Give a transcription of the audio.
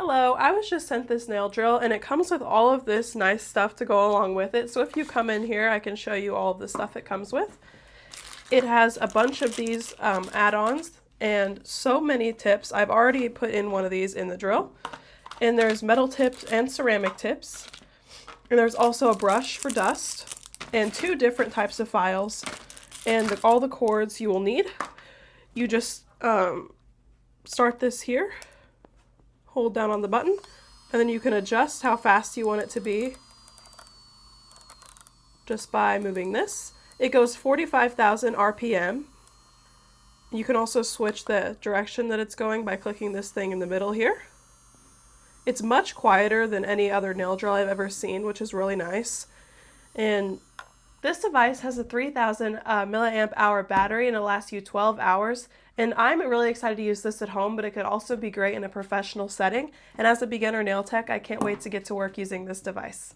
Hello, I was just sent this nail drill and it comes with all of this nice stuff to go along with it. So if you come in here, I can show you all of the stuff it comes with. It has a bunch of these add-ons and so many tips. I've already put in one of these in the drill. And there's metal tips and ceramic tips. And there's also a brush for dust and 2 different types of files and all the cords you will need. You just start this here. Hold down on the button, and then you can adjust how fast you want it to be just by moving this. It goes 45,000 RPM. You can also switch the direction that it's going by clicking this thing in the middle here. It's much quieter than any other nail drill I've ever seen, which is really nice. And this device has a 3000 milliamp hour battery and it'll last you 12 hours. And I'm really excited to use this at home, but it could also be great in a professional setting. And as a beginner nail tech, I can't wait to get to work using this device.